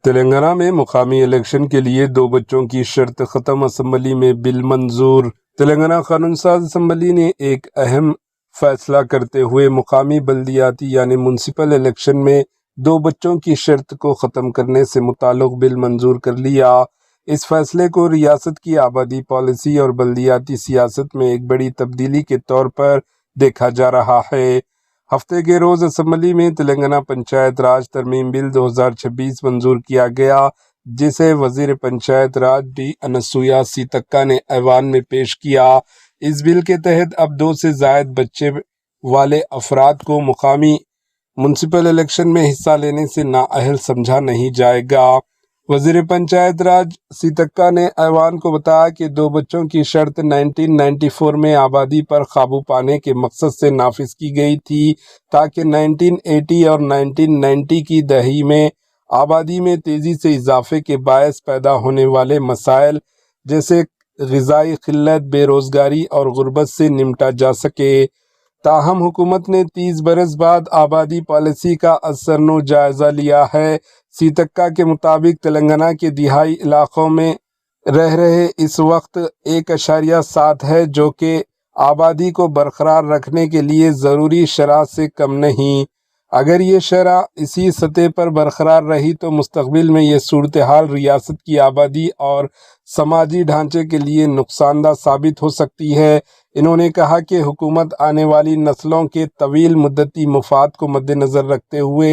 तेलंगाना में मुकामी इलेक्शन के लिए 2 बच्चों की शर्त खत्म, असेंबली में बिल मंजूर। तेलंगाना कानून साज असेंबली ने एक अहम फैसला करते हुए मुकामी बल्दियाती यानी म्युनिसिपल इलेक्शन में 2 बच्चों की शर्त को ख़त्म करने से मुताल्लिक़ बिल मंजूर कर लिया। इस फैसले को रियासत की आबादी पॉलिसी और बल्दियाती सियासत में एक बड़ी तब्दीली के तौर पर देखा जा रहा है। हफ्ते के रोज असेंबली में तेलंगाना पंचायत राज तरमीम बिल 2026 मंजूर किया गया, जिसे वजीर पंचायत राज डी अनसुया सीतक्का ने ऐवान में पेश किया। इस बिल के तहत अब 2 से ज़ायद बच्चे वाले अफराद को मुकामी म्युनिसिपल इलेक्शन में हिस्सा लेने से नाअहल समझा नहीं जाएगा। वजीर पंचायत राज सीतक्का ने ऐवान को बताया कि 2 बच्चों की शर्त 1994 में आबादी पर काबू पाने के मकसद से नाफिज की गई थी, ताकि 1980 और 1990 की दही में आबादी में तेज़ी से इजाफे के बायस पैदा होने वाले मसाइल जैसे ग़िज़ाई क़िल्लत, बेरोज़गारी और गुर्बत से निमटा जा सके। ताहम हुकूमत ने 30 बरस बाद आबादी पॉलिसी का असरनो जायज़ा लिया है। सीतक्का के मुताबिक तेलंगाना के दिहाई इलाकों में रह रहे इस वक्त 1.7 है, जो कि आबादी को बरकरार रखने के लिए ज़रूरी शरह से कम नहीं। अगर ये शरह इसी सतह पर बरकरार रही तो मुस्तक़बिल में ये सूरत हाल रियासत की आबादी और समाजी ढांचे के लिए नुकसानदा साबित हो सकती है। इन्होंने कहा कि हुकूमत आने वाली नस्लों के तवील मुद्दती मुफाद को मद्देनज़र रखते हुए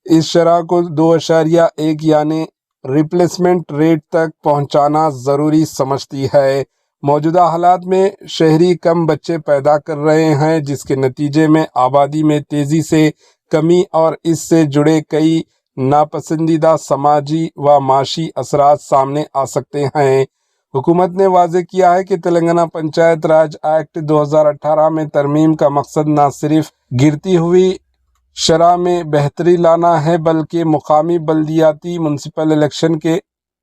इस शरह को 2.1 यानी रिप्लेसमेंट रेट तक पहुंचाना ज़रूरी समझती है। मौजूदा हालात में शहरी कम बच्चे पैदा कर रहे हैं, जिसके नतीजे में आबादी में तेज़ी से कमी और इससे जुड़े कई नापसंदीदा समाजी व माशी असरात सामने आ सकते हैं। हुकूमत ने वाज़ेह किया है कि तेलंगाना पंचायत राज एक्ट 2018 में तरमीम का मकसद न सिर्फ गिरती हुई शरह में बेहतरी लाना है, बल्कि मुकामी बल्दियाती म्युनिसिपल इलेक्शन के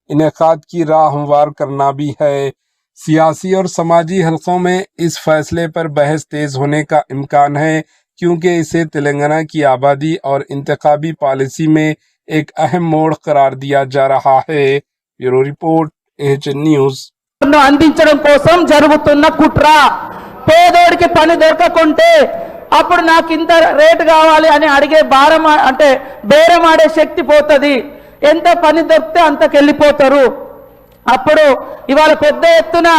इनेकाद की राह हमवार करना भी है। सियासी और समाजी हलकों में इस फैसले पर बहस तेज़ होने का इम्कान है, क्योंकि इसे तेलंगाना की आबादी और इंतखाबी पॉलिसी में एक अहम मोड़ करार दिया जा रहा है। Bureau report, AHN news. అందించడం కోసం జరుగుతున్న కుట్ర, పేదోడికి పని దొరకకుంటే అప్పుడు నాకు ఇంత రేట్ కావాలి అని అడిగే భారం అంటే బేరం ఆడే శక్తి పోతది। ఎంత పని దొరికితే అంతకెళ్ళిపోతారు। అప్పుడు ఇవాళ పెద్ద ఎత్తున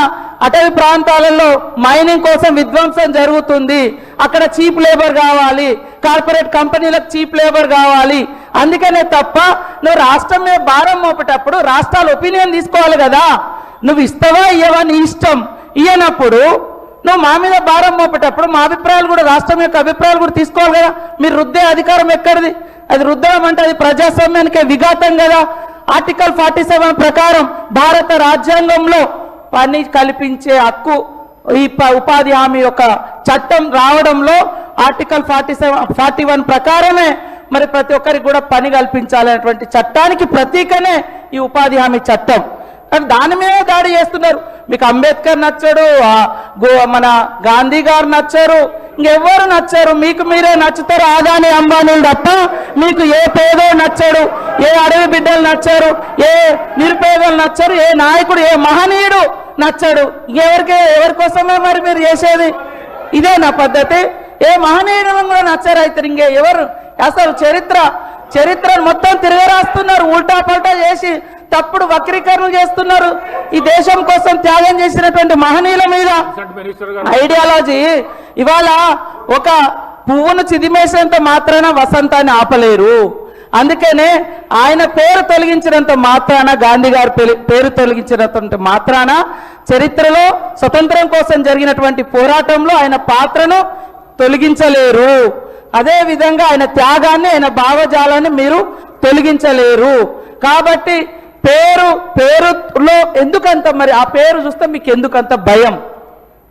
అటవీ ప్రాంతాలలో మైనింగ్ కోసం విధ్వంసం జరుగుతుంది। అక్కడ చీప్ లేబర్ కావాలి, కార్పొరేట్ కంపెనీలకు చీప్ లేబర్ కావాలి। అందుకనే తప్ప నువ్వు రాష్ట్రం మీద భారం మోపేటప్పుడు రాష్ట్రాల ఒపీనియన్ తీసుకోవాలి కదా। నువ్వు ఇస్తావా ఇయ్యవా నీ ఇష్టం। ఇయ్యనప్పుడు నువ్వు మా మీద భారం మోపేటప్పుడు మా అభిప్రాయాలు కూడా రాష్ట్రం యొక్క అభిప్రాయాలు కూడా తీసుకోవాలి కదా। మీరు రుద్దే అధికారం ఎక్కడిది? అది రుద్దడం అంటే అది ప్రజాస్వామ్యానికి విఘాతం కదా। ఆర్టికల్ 47 ప్రకారం భారత రాజ్యాంగంలో పని కల్పించే హక్కు ఈ ఉపాధి హామీ యొక్క చట్టం రావడంలో ఆర్టికల్ 41 ప్రకారమే మరి ప్రతి ఒక్కరికి కూడా పని కల్పించాలనేటువంటి చట్టానికి ప్రతీకనే ఈ ఉపాధి హామీ చట్టం। దాని మీద దాడి చేస్తున్నారు। మీకు అంబేద్కర్ నచ్చాడు, మన గాంధీ గారు నచ్చారు, ఇంకెవ్వరు నచ్చారు, మీకు మీరే నచ్చుతారు ఆదాని అంబానీలు తప్ప మీకు ఏ పేదో నచ్చాడు, ఏ అడవి బిడ్డలు నచ్చారు, ఏ నిరుపేదలు నచ్చారు, ఏ నాయకుడు ఏ మహనీయుడు నచ్చాడు। ఎవరి కోసమే మరి మీరు చేసేది ఇదే నా పద్ధతి? ఏ మహనీయుడు కూడా నచ్చారు అయితే ఇంకే ఎవరు? అసలు చరిత్రను మొత్తం తిరగరాస్తున్నారు, ఉల్టా పల్టా చేసి తప్పుడు వక్రీకరణ చేస్తున్నారు। ఈ దేశం కోసం త్యాగం చేసినటువంటి మహనీయుల మీద ఐడియాలజీ ఇవాళ ఒక పువ్వును చిదిమేసేంత మాత్రాన వసంతాన్ని ఆపలేరు। అందుకనే ఆయన పేరు తొలగించినంత మాత్రాన, గాంధీ గారి పేరు తొలగించినంత మాత్రాన చరిత్రలో స్వతంత్రం కోసం జరిగినటువంటి పోరాటంలో ఆయన పాత్రను తొలగించలేరు। అదే విధంగా ఆయన త్యాగాన్ని, ఆయన భావజాలాన్ని మీరు తొలగించలేరు। కాబట్టి పేరులో ఎందుకంత మరి ఆ పేరు చూస్తే మీకు ఎందుకంత భయం?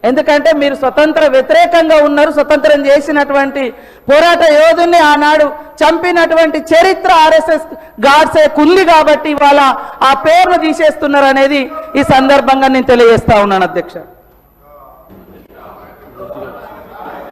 ఎందుకంటే మీరు స్వతంత్ర వ్యతిరేకంగా ఉన్నారు। స్వతంత్రం చేసినటువంటి పోరాట యోధుని ఆనాడు చంపినటువంటి చరిత్ర RSS గాడ్సే ఉంది కాబట్టి ఇవాళ ఆ పేరును తీసేస్తున్నారు అనేది ఈ సందర్భంగా నేను తెలియజేస్తా ఉన్నాను అధ్యక్ష।